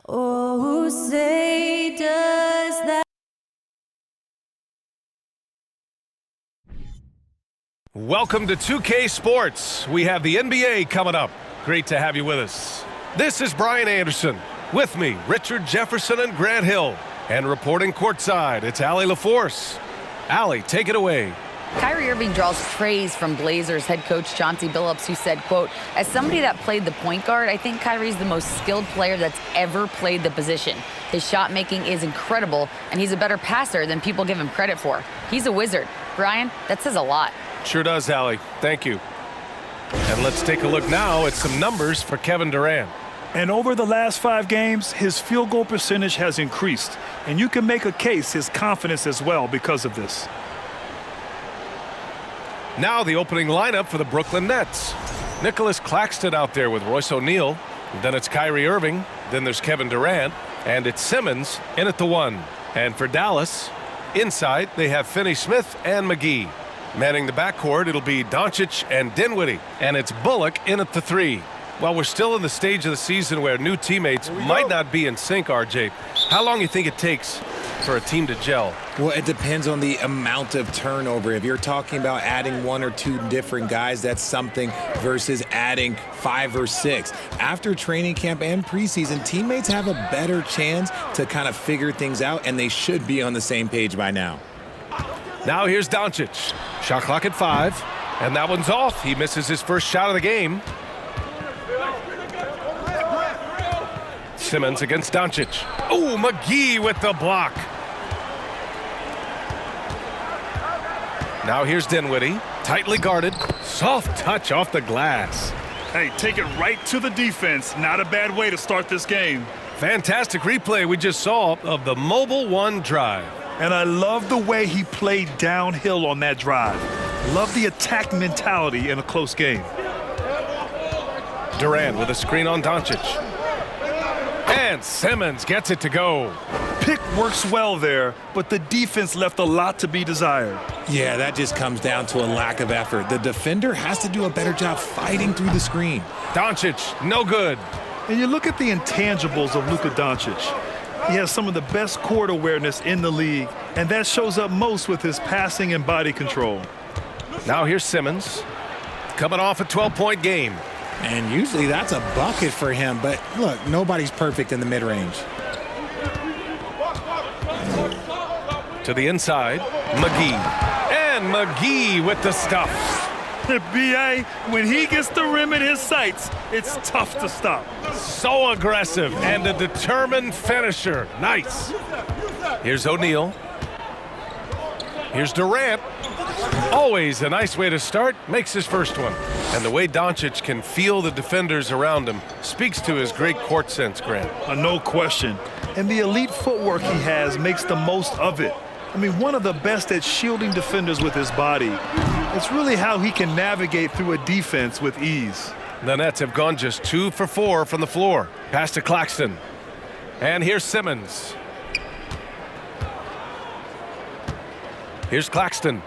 Oh, say does that. Welcome to 2K Sports. We have the NBA coming up. Great to have you with us. This is Brian Anderson. With me, Richard Jefferson and Grant Hill. And reporting courtside, it's Allie LaForce. Allie, take it away. Kyrie Irving draws praise from Blazers head coach Chauncey Billups, who said, quote, "As somebody that played the point guard, I think Kyrie's the most skilled player that's ever played the position. His shot making is incredible, and he's a better passer than people give him credit for. He's a wizard." Brian, that says a lot. Sure does, Allie. Thank you. And let's take a look now at some numbers for Kevin Durant. And over the last 5 games, his field goal percentage has increased. And you can make a case his confidence as well because of this. Now the opening lineup for the Brooklyn Nets. Nicholas Claxton out there with Royce O'Neal. Then it's Kyrie Irving. Then there's Kevin Durant. And it's Simmons in at the 1. And for Dallas, inside they have Finney-Smith and McGee. Manning the backcourt, it'll be Doncic and Dinwiddie. And it's Bullock in at the 3. Well, we're still in the stage of the season where new teammates might not be in sync, RJ. How long do you think it takes for a team to gel? Well, it depends on the amount of turnover. If you're talking about adding 1 or 2 different guys, that's something versus adding 5 or 6. After training camp and preseason, teammates have a better chance to kind of figure things out, and they should be on the same page by now. Now here's Doncic. Shot clock at 5, and that one's off. He misses his first shot of the game. Simmons against Doncic. Oh, McGee with the block. Now here's Dinwiddie, tightly guarded, soft touch off the glass. Hey, take it right to the defense. Not a bad way to start this game. Fantastic replay we just saw of the Mobile One drive. And I love the way he played downhill on that drive. Love the attack mentality in a close game. Durant with a screen on Doncic. And Simmons gets it to go. Pick works well there, but the defense left a lot to be desired. Yeah, that just comes down to a lack of effort. The defender has to do a better job fighting through the screen. Doncic, no good. And you look at the intangibles of Luka Doncic. He has some of the best court awareness in the league, and that shows up most with his passing and body control. Now here's Simmons, coming off a 12-point game. And usually that's a bucket for him, but look, nobody's perfect in the mid-range. To the inside, McGee. And McGee with the stuff. B.A., when he gets the rim in his sights, it's tough to stop. So aggressive and a determined finisher. Nice. Here's O'Neal. Here's Durant. Always a nice way to start. Makes his first one. And the way Doncic can feel the defenders around him speaks to his great court sense, Grant. No question. And the elite footwork he has makes the most of it. I mean, one of the best at shielding defenders with his body. It's really how he can navigate through a defense with ease. The Nets have gone just 2 for 4 from the floor. Pass to Claxton. And here's Simmons. Here's Claxton.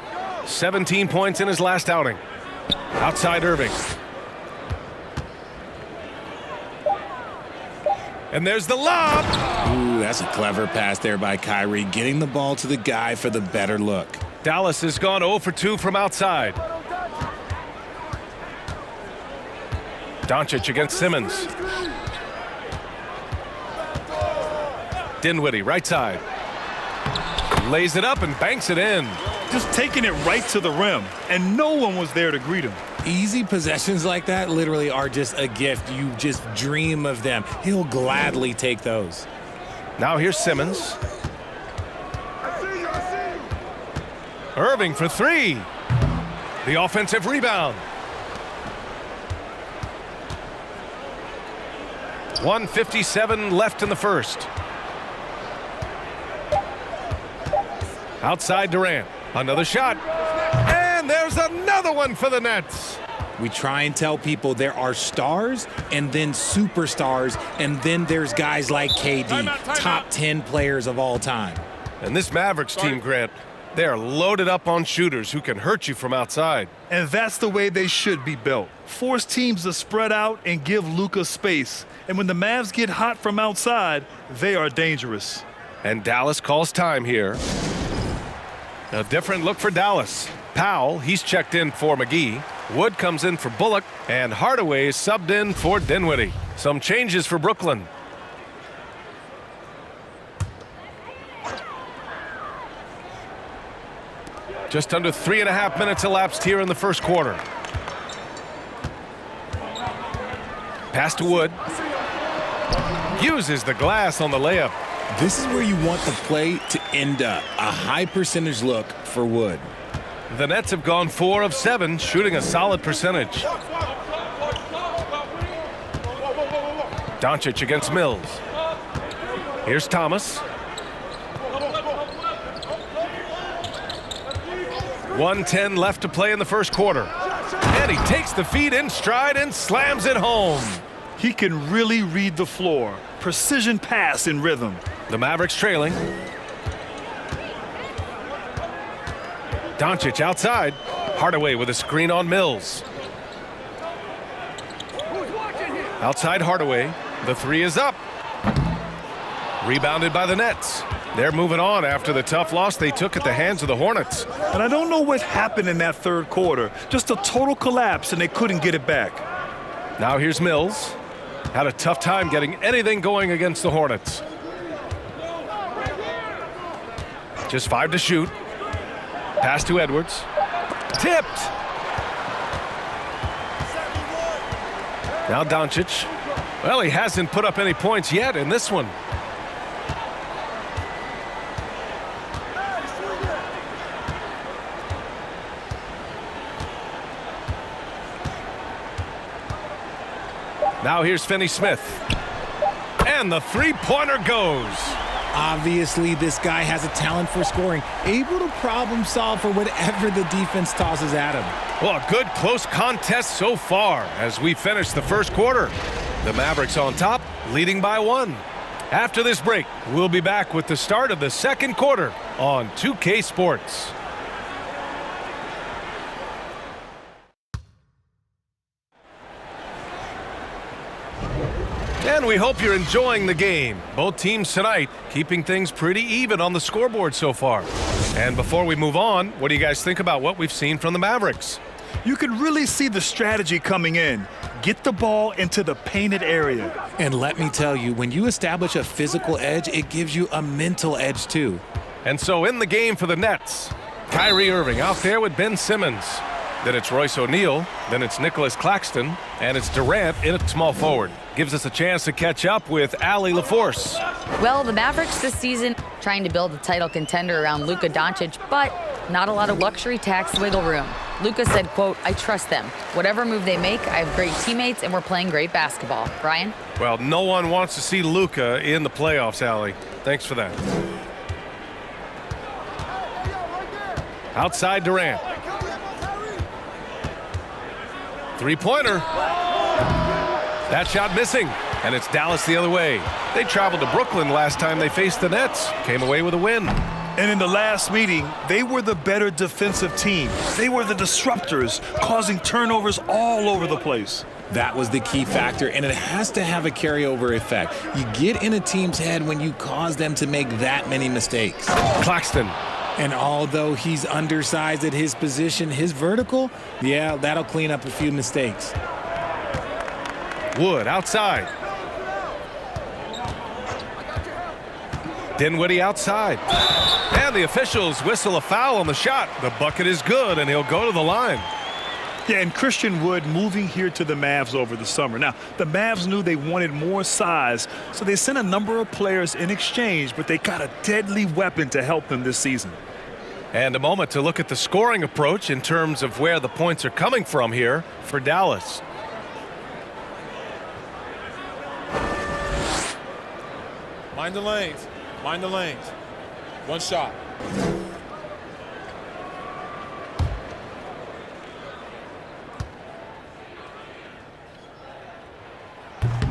17 points in his last outing. Outside Irving. And there's the lob. Ooh, that's a clever pass there by Kyrie, getting the ball to the guy for the better look. Dallas has gone 0 for 2 from outside. Doncic against Simmons. Dinwiddie, right side. Lays it up and banks it in. Just taking it right to the rim, and no one was there to greet him. Easy possessions like that literally are just a gift. You just dream of them. He'll gladly take those. Now here's Simmons. Irving for 3. The offensive rebound. 1:57 left in the first. Outside Durant. Another shot. And there's another one for the Nets. We try and tell people there are stars and then superstars, and then there's guys like KD, top 10 players of all time. And this Mavericks team, Grant, They are loaded up on shooters who can hurt you from outside. And that's the way they should be built. Force teams to spread out and give Luka space. And when the Mavs get hot from outside, they are dangerous. And Dallas calls time here. A different look for Dallas. Powell, he's checked in for McGee. Wood comes in for Bullock. And Hardaway is subbed in for Dinwiddie. Some changes for Brooklyn. Just under 3.5 minutes elapsed here in the first quarter. Pass to Wood. Uses the glass on the layup. This is where you want the play to end up. A high percentage look for Wood. The Nets have gone 4 of 7, shooting a solid percentage. Doncic against Mills. Here's Thomas. 1:10 left to play in the first quarter. And he takes the feed in stride and slams it home. He can really read the floor. Precision pass in rhythm. The Mavericks trailing. Doncic outside. Hardaway with a screen on Mills. Outside Hardaway. The three is up. Rebounded by the Nets. They're moving on after the tough loss they took at the hands of the Hornets. And I don't know what happened in that third quarter. Just a total collapse, and they couldn't get it back. Now here's Mills. Had a tough time getting anything going against the Hornets. Just 5 to shoot. Pass to Edwards. Tipped. Now Doncic. Well, he hasn't put up any points yet in this one. Now here's Finney-Smith. And the three-pointer goes. Obviously, this guy has a talent for scoring, able to problem solve for whatever the defense tosses at him. Well, a good close contest so far as we finish the first quarter. The Mavericks on top, leading by 1. After this break, we'll be back with the start of the second quarter on 2K Sports. And we hope you're enjoying the game. Both teams tonight keeping things pretty even on the scoreboard so far. And before we move on, what do you guys think about what we've seen from the Mavericks? You can really see the strategy coming in. Get the ball into the painted area. And let me tell you, when you establish a physical edge, it gives you a mental edge too. And so in the game for the Nets, Kyrie Irving out there with Ben Simmons. Then it's Royce O'Neal, then it's Nicholas Claxton, and it's Durant in at small forward. Gives us a chance to catch up with Allie LaForce. Well, the Mavericks this season trying to build a title contender around Luka Doncic, but not a lot of luxury tax wiggle room. Luka said, quote, "I trust them. Whatever move they make, I have great teammates and we're playing great basketball." Brian? Well, no one wants to see Luka in the playoffs, Allie. Thanks for that. Outside Durant. Three-pointer. That shot missing, and it's Dallas the other way. They traveled to Brooklyn last time they faced the Nets. Came away with a win. And in the last meeting, they were the better defensive team. They were the disruptors, causing turnovers all over the place. That was the key factor, and it has to have a carryover effect. You get in a team's head when you cause them to make that many mistakes. Claxton. And although he's undersized at his position, his vertical, yeah, that'll clean up a few mistakes. Wood outside. Dinwiddie outside. And the officials whistle a foul on the shot. The bucket is good, and he'll go to the line. Yeah, and Christian Wood moving here to the Mavs over the summer. Now, the Mavs knew they wanted more size, so they sent a number of players in exchange, but they got a deadly weapon to help them this season. And a moment to look at the scoring approach in terms of where the points are coming from here for Dallas. Mind the lanes. Mind the lanes. One shot.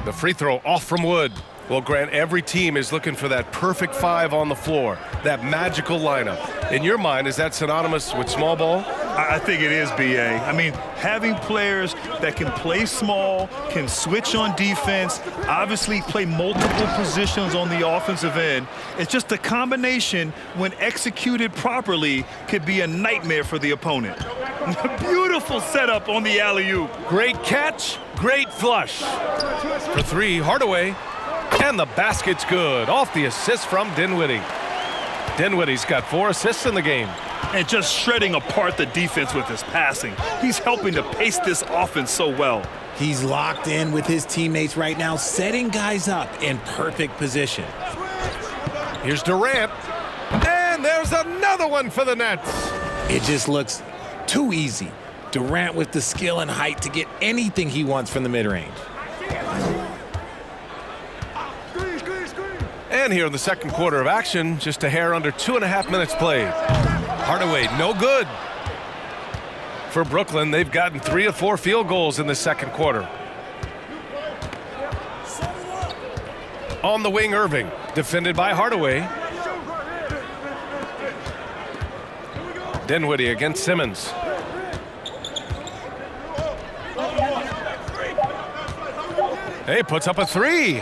The free throw off from Wood. Well, Grant, every team is looking for that perfect five on the floor, that magical lineup. In your mind, is that synonymous with small ball? I think it is, B.A. I mean, having players that can play small, can switch on defense, obviously play multiple positions on the offensive end. It's just a combination, when executed properly, could be a nightmare for the opponent. Beautiful setup on the alley-oop. Great catch, great flush. For three, Hardaway. And the basket's good, off the assist from Dinwiddie. Dinwiddie's got 4 assists in the game. And just shredding apart the defense with his passing. He's helping to pace this offense so well. He's locked in with his teammates right now, setting guys up in perfect position. Here's Durant. And there's another one for the Nets. It just looks too easy. Durant with the skill and height to get anything he wants from the mid-range. And here in the second quarter of action, just a hair under 2.5 minutes played. Hardaway, no good. For Brooklyn, they've gotten 3 of 4 field goals in the second quarter. On the wing, Irving, defended by Hardaway. Dinwiddie against Simmons. Hey, puts up a 3.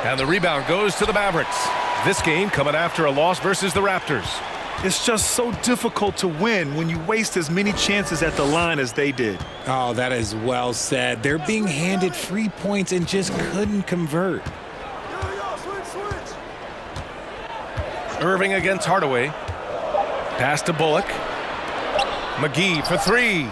And the rebound goes to the Mavericks. This game coming after a loss versus the Raptors. It's just so difficult to win when you waste as many chances at the line as they did. Oh, that is well said. They're being handed free points and just couldn't convert. Irving against Hardaway. Pass to Bullock. McGee for 3.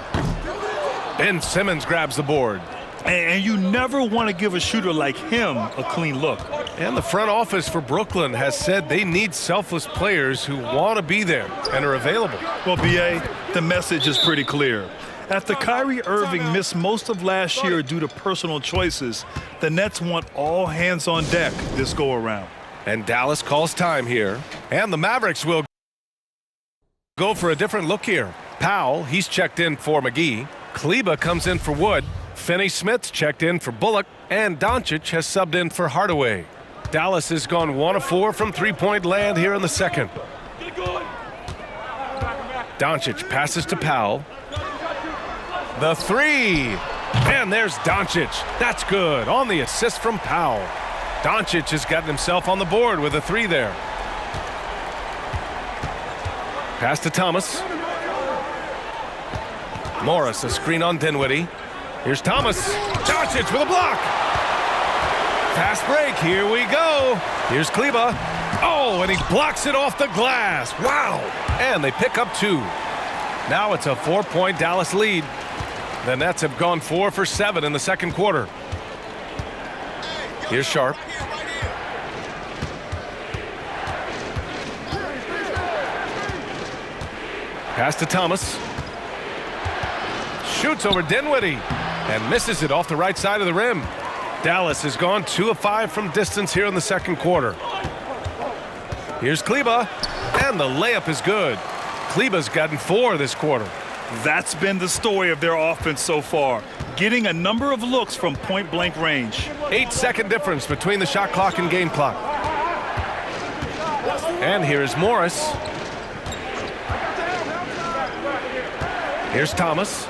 Ben Simmons grabs the board. And you never want to give a shooter like him a clean look. And the front office for Brooklyn has said they need selfless players who want to be there and are available. Well, B.A., the message is pretty clear. After Kyrie Irving missed most of last year due to personal choices, the Nets want all hands on deck this go-around. And Dallas calls time here. And the Mavericks will go for a different look here. Powell, he's checked in for McGee. Kleba comes in for Wood. Finney-Smith's checked in for Bullock, and Doncic has subbed in for Hardaway. Dallas has gone 1 of 4 from three-point land here in the second. Doncic passes to Powell. The 3. And there's Doncic. That's good on the assist from Powell. Doncic has gotten himself on the board with a 3 there. Pass to Thomas. Morris, a screen on Dinwiddie. Here's Thomas. Doncic with a block. Fast break. Here we go. Here's Kleba. Oh, and he blocks it off the glass. Wow. And they pick up 2. Now it's a 4-point Dallas lead. The Nets have gone 4 for 7 in the second quarter. Here's Sharp. Pass to Thomas. Shoots over Dinwiddie and misses it off the right side of the rim. Dallas has gone 2 of 5 from distance here in the second quarter. Here's Kleba, and the layup is good. Kleba's gotten 4 this quarter. That's been the story of their offense so far, getting a number of looks from point-blank range. 8-second difference between the shot clock and game clock. And here's Morris. Here's Thomas.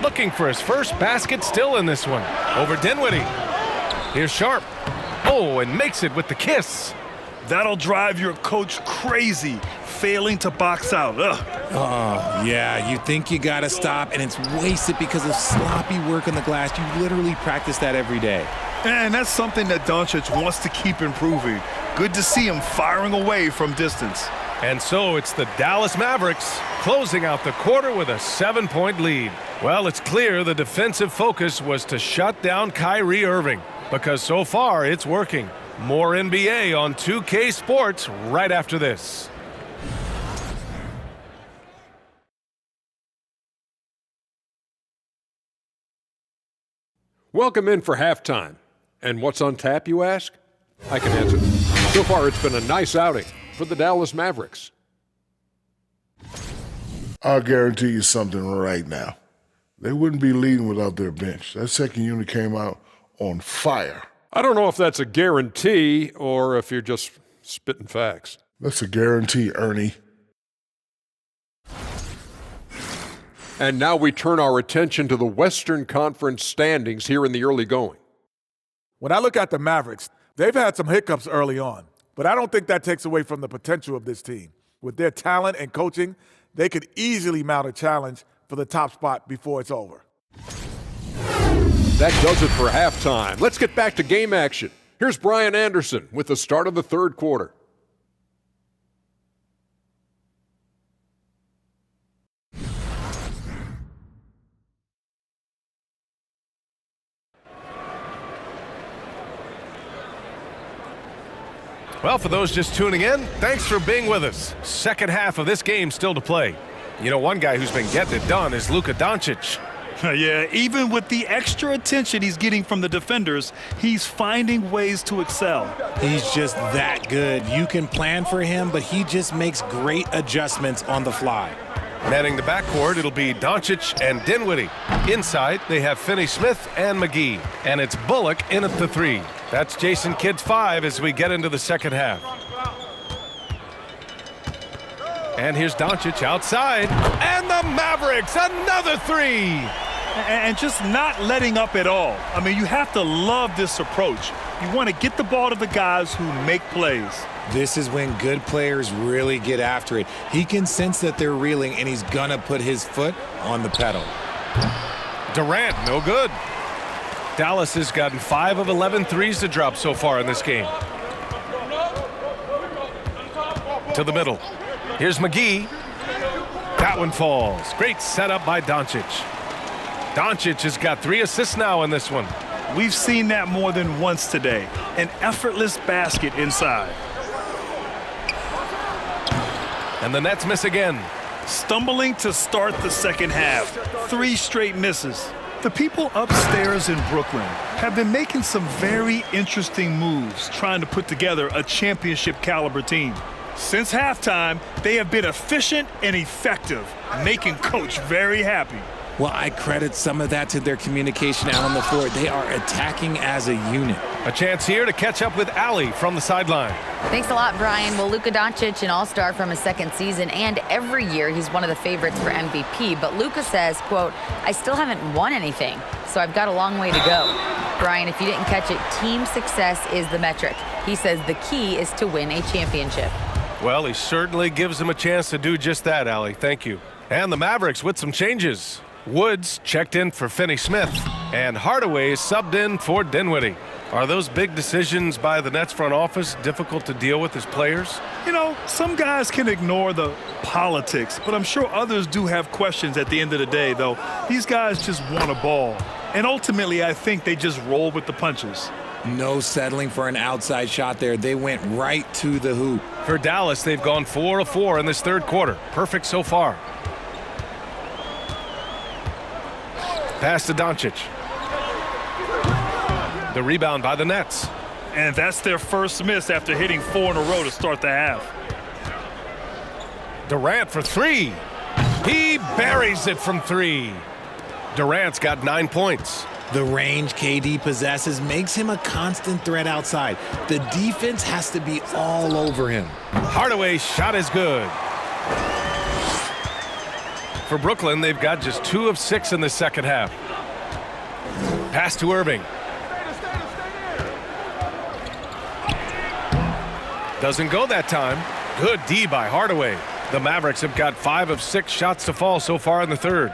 Looking for his first basket still in this one. Over Dinwiddie. Here's Sharp. Oh, and makes it with the kiss. That'll drive your coach crazy, failing to box out. Ugh. Oh, yeah, you think you got to stop, and it's wasted because of sloppy work on the glass. You literally practice that every day. And that's something that Doncic wants to keep improving. Good to see him firing away from distance. And so it's the Dallas Mavericks closing out the quarter with a 7-point lead. Well, it's clear the defensive focus was to shut down Kyrie Irving, because so far it's working. More NBA on 2K Sports right after this. Welcome in for halftime. And what's on tap, you ask? I can answer. So far, it's been a nice outing for the Dallas Mavericks. I'll guarantee you something right now. They wouldn't be leading without their bench. That second unit came out on fire. I don't know if that's a guarantee or if you're just spitting facts. That's a guarantee, Ernie. And now we turn our attention to the Western Conference standings here in the early going. When I look at the Mavericks, they've had some hiccups early on, but I don't think that takes away from the potential of this team. With their talent and coaching, they could easily mount a challenge for the top spot before it's over. That does it for halftime. Let's get back to game action. Here's Brian Anderson with the start of the third quarter. Well, for those just tuning in, thanks for being with us. Second half of this game still to play. You know, one guy who's been getting it done is Luka Doncic. Yeah, even with the extra attention he's getting from the defenders, he's finding ways to excel. He's just that good. You can plan for him, but he just makes great adjustments on the fly. Manning the backcourt, it'll be Doncic and Dinwiddie. Inside, they have Finney-Smith and McGee. And it's Bullock in at the 3. That's Jason Kidd's 5 as we get into the second half. And here's Doncic outside. And the Mavericks, another 3. And just not letting up at all. I mean, you have to love this approach. You want to get the ball to the guys who make plays. This is when good players really get after it. He can sense that they're reeling, and he's going to put his foot on the pedal. Durant, no good. Dallas has gotten 5 of 11 threes to drop so far in this game. To the middle. Here's McGee. That one falls. Great setup by Doncic. Doncic has got 3 assists now in this one. We've seen that more than once today. An effortless basket inside. And the Nets miss again. Stumbling to start the second half. 3 straight misses. The people upstairs in Brooklyn have been making some very interesting moves trying to put together a championship caliber team. Since halftime, they have been efficient and effective, making Coach very happy. Well, I credit some of that to their communication out on the floor. They are attacking as a unit. A chance here to catch up with Allie from the sideline. Thanks a lot, Brian. Well, Luka Doncic, an all-star from his second season, and every year he's one of the favorites for MVP. But Luka says, quote, I still haven't won anything, so I've got a long way to go. Brian, if you didn't catch it, team success is the metric. He says the key is to win a championship. Well, he certainly gives him a chance to do just that, Allie. Thank you. And the Mavericks with some changes. Woods checked in for Finney-Smith, and Hardaway subbed in for Dinwiddie. Are those big decisions by the Nets front office difficult to deal with as players? You know, some guys can ignore the politics, but I'm sure others do have questions at the end of the day, though. These guys just want a ball. And ultimately, I think they just roll with the punches. No settling for an outside shot there. They went right to the hoop. For Dallas, they've gone 4 of 4 in this third quarter. Perfect so far. Pass to Doncic. The rebound by the Nets. And that's their first miss after hitting 4 in a row to start the half. Durant for 3. He buries it from 3. Durant's got 9 points. The range KD possesses makes him a constant threat outside. The defense has to be all over him. Hardaway's shot is good. For Brooklyn, they've got just 2 of 6 in the second half. Pass to Irving. Doesn't go that time. Good D by Hardaway. The Mavericks have got 5 of 6 shots to fall so far in the third.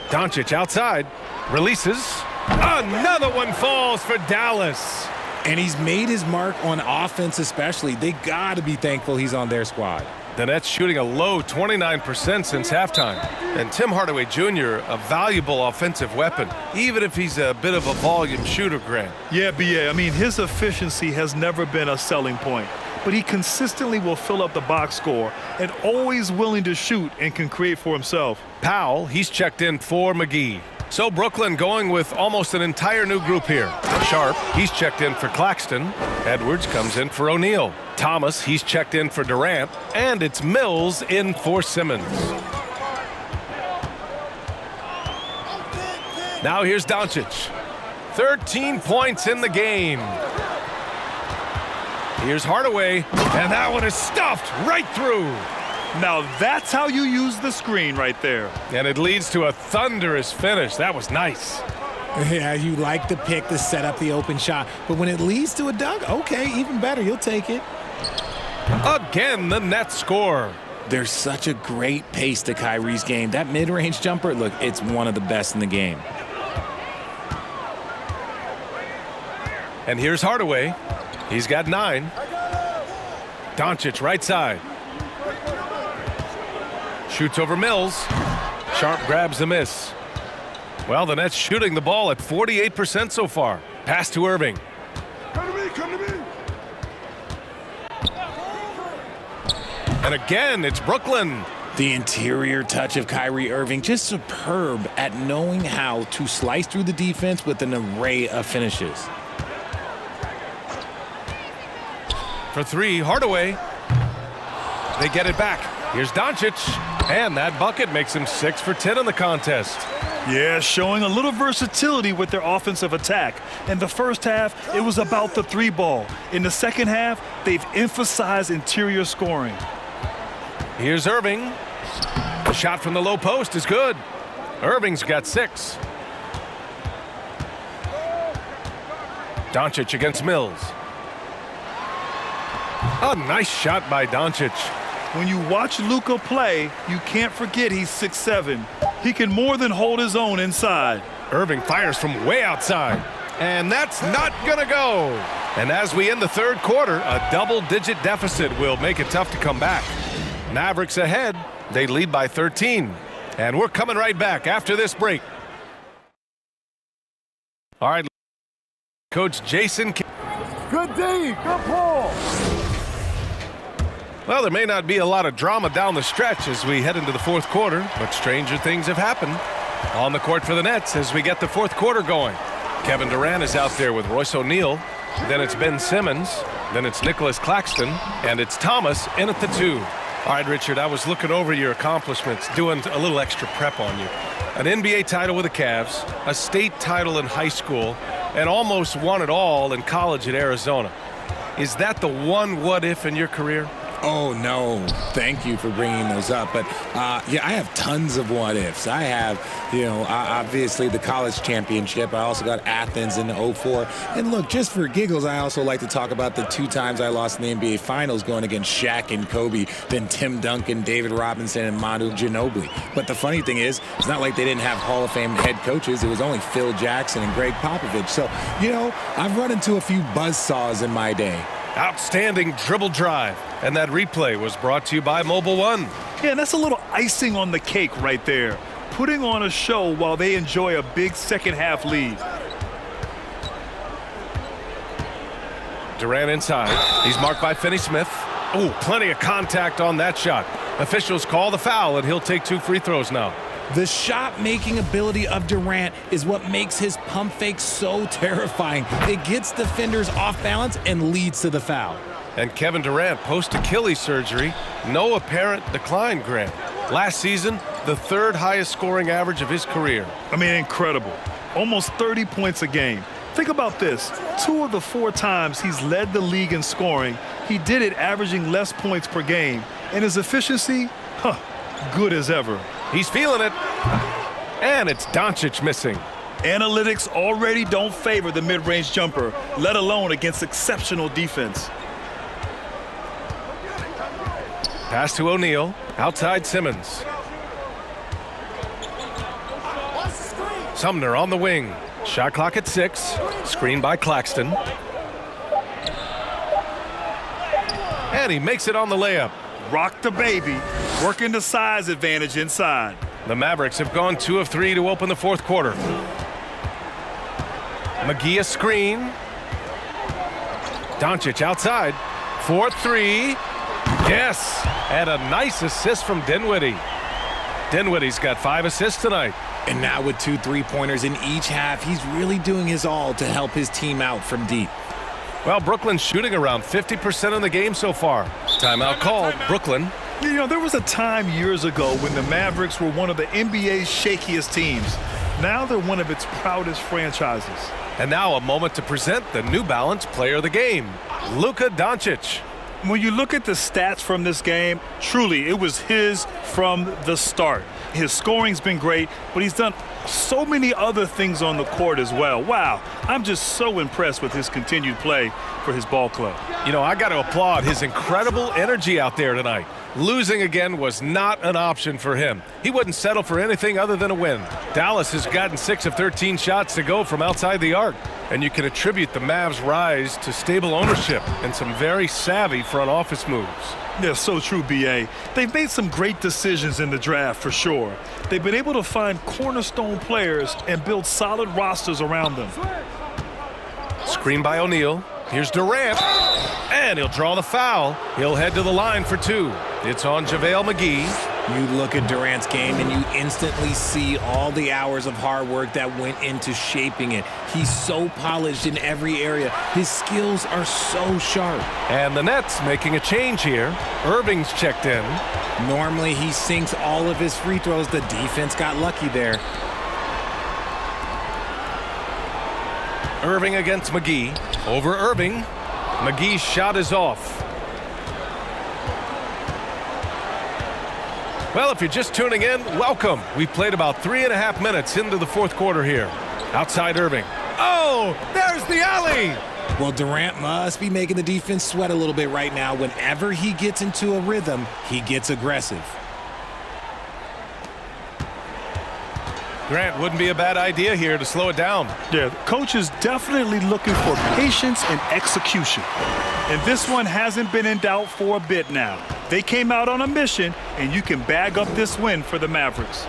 Doncic outside. Releases. Another one falls for Dallas. And he's made his mark on offense especially. They got to be thankful he's on their squad. The Nets shooting a low 29% since halftime. And Tim Hardaway Jr., a valuable offensive weapon, even if he's a bit of a volume shooter, Grant. Yeah, B.A. I mean, his efficiency has never been a selling point. But he consistently will fill up the box score and always willing to shoot and can create for himself. Powell, he's checked in for McGee. So Brooklyn going with almost an entire new group here. Sharp, he's checked in for Claxton. Edwards comes in for O'Neal. Thomas, he's checked in for Durant. And it's Mills in for Simmons. Now here's Doncic. 13 points in the game. Here's Hardaway, and that one is stuffed right through. Now that's how you use the screen right there. And it leads to a thunderous finish. That was nice. Yeah, you like the pick to set up the open shot, but when it leads to a dunk, okay, even better, you'll take it. Again, the Nets score. There's such a great pace to Kyrie's game. That mid-range jumper, look, it's one of the best in the game. And here's Hardaway. He's got 9. Doncic right side. Shoots over Mills. Sharp grabs the miss. Well, the Nets shooting the ball at 48% so far. Pass to Irving. Come to me, come to me. And again, it's Brooklyn. The interior touch of Kyrie Irving, just superb at knowing how to slice through the defense with an array of finishes. For 3, Hardaway. They get it back. Here's Doncic. And that bucket makes him 6 for 10 in the contest. Yeah, showing a little versatility with their offensive attack. In the first half, it was about the 3 ball. In the second half, they've emphasized interior scoring. Here's Irving. The shot from the low post is good. Irving's got 6. Doncic against Mills. A nice shot by Doncic. When you watch Luka play, you can't forget he's 6'7". He can more than hold his own inside. Irving fires from way outside. And that's not gonna go. And as we end the third quarter, a double-digit deficit will make it tough to come back. Mavericks ahead. They lead by 13. And we're coming right back after this break. All right, Coach Jason. Good D, good pull. Well, there may not be a lot of drama down the stretch as we head into the fourth quarter, but stranger things have happened. On the court for the Nets as we get the fourth quarter going. Kevin Durant is out there with Royce O'Neal. Then it's Ben Simmons. Then it's Nicholas Claxton. And it's Thomas in at the 2. All right, Richard, I was looking over your accomplishments, doing a little extra prep on you. An NBA title with the Cavs, a state title in high school, and almost won it all in college at Arizona. Is that the one what-if in your career? Oh, no. Thank you for bringing those up. But, yeah, I have tons of what-ifs. I have, obviously the college championship. I also got Athens in 04. And, look, just for giggles, I also like to talk about the 2 times I lost in the NBA Finals going against Shaq and Kobe, then Tim Duncan, David Robinson, and Manu Ginobili. But the funny thing is, it's not like they didn't have Hall of Fame head coaches. It was only Phil Jackson and Greg Popovich. So, I've run into a few buzzsaws in my day. Outstanding dribble drive. And that replay was brought to you by Mobile One. Yeah, and that's a little icing on the cake right there. Putting on a show while they enjoy a big second half lead. Durant inside. He's marked by Finney-Smith. Oh, plenty of contact on that shot. Officials call the foul, and he'll take 2 free throws now. The shot-making ability of Durant is what makes his pump fake so terrifying. It gets defenders off balance and leads to the foul. And Kevin Durant, post-Achilles surgery, no apparent decline, Grant. Last season, the 3rd highest scoring average of his career. I mean, incredible. Almost 30 points a game. Think about this. 2 of the 4 times he's led the league in scoring, he did it averaging less points per game. And his efficiency, good as ever. He's feeling it. And it's Doncic missing. Analytics already don't favor the mid-range jumper, let alone against exceptional defense. Pass to O'Neal. Outside Simmons. Sumner on the wing. Shot clock at 6. Screen by Claxton. And he makes it on the layup. Rock the baby, working the size advantage inside. The Mavericks have gone 2 of 3 to open the fourth quarter. McGee a screen. Doncic outside. 4-3. Yes, and a nice assist from Dinwiddie. Dinwiddie's got 5 assists tonight. And now with 2 3-pointers in each half, he's really doing his all to help his team out from deep. Well, Brooklyn's shooting around 50% in the game so far. Timeout called. Brooklyn. There was a time years ago when the Mavericks were one of the NBA's shakiest teams. Now they're one of its proudest franchises. And now a moment to present the New Balance Player of the Game, Luka Doncic. When you look at the stats from this game, truly, it was his from the start. His scoring's been great, but he's done so many other things on the court as well. Wow, I'm just so impressed with his continued play for his ball club. You know, I got to applaud his incredible energy out there tonight. Losing again was not an option for him. He wouldn't settle for anything other than a win. Dallas has gotten 6 of 13 shots to go from outside the arc. And you can attribute the Mavs' rise to stable ownership and some very savvy front office moves. Yeah, so true, B.A. They've made some great decisions in the draft for sure. They've been able to find cornerstone players and build solid rosters around them. Screen by O'Neal. Here's Durant. And he'll draw the foul. He'll head to the line for 2. It's on JaVale McGee. You look at Durant's game and you instantly see all the hours of hard work that went into shaping it. He's so polished in every area. His skills are so sharp. And the Nets making a change here. Irving's checked in. Normally he sinks all of his free throws. The defense got lucky there. Irving against McGee. Over Irving. McGee's shot is off. Well, if you're just tuning in, welcome. We've played about 3.5 minutes into the fourth quarter here. Outside Irving. Oh, there's the alley. Well, Durant must be making the defense sweat a little bit right now. Whenever he gets into a rhythm, he gets aggressive. Grant, wouldn't be a bad idea here to slow it down. Yeah, the coach is definitely looking for patience and execution. And this one hasn't been in doubt for a bit now. They came out on a mission, and you can bag up this win for the Mavericks.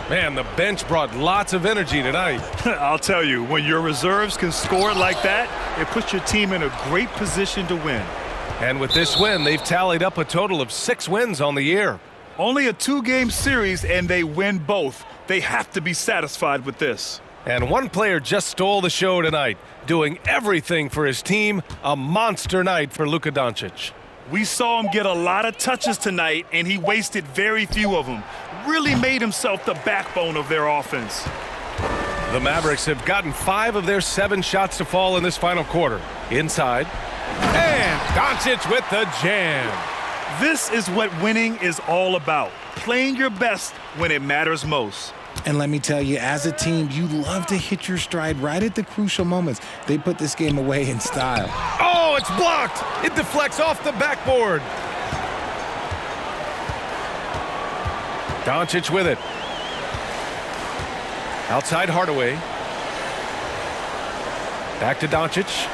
Man, the bench brought lots of energy tonight. I'll tell you, when your reserves can score like that, it puts your team in a great position to win. And with this win, they've tallied up a total of 6 wins on the year. Only a 2-game series, and they win both. They have to be satisfied with this. And one player just stole the show tonight, doing everything for his team. A monster night for Luka Doncic. We saw him get a lot of touches tonight, and he wasted very few of them. Really made himself the backbone of their offense. The Mavericks have gotten 5 of their 7 shots to fall in this final quarter. Inside. And Doncic with the jam. This is what winning is all about. Playing your best when it matters most. And let me tell you, as a team, you love to hit your stride right at the crucial moments. They put this game away in style. Oh, it's blocked. It deflects off the backboard. Doncic with it. Outside Hardaway. Back to Doncic.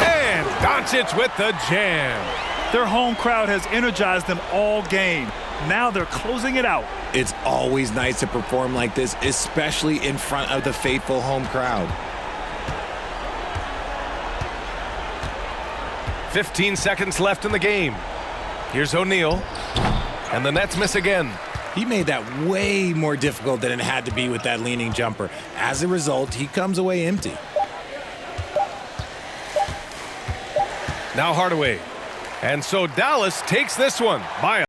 And Doncic with the jam. Their home crowd has energized them all game. Now they're closing it out. It's always nice to perform like this, especially in front of the faithful home crowd. 15 seconds left in the game. Here's O'Neal. And the Nets miss again. He made that way more difficult than it had to be with that leaning jumper. As a result, he comes away empty. Now Hardaway. And so Dallas takes this one by a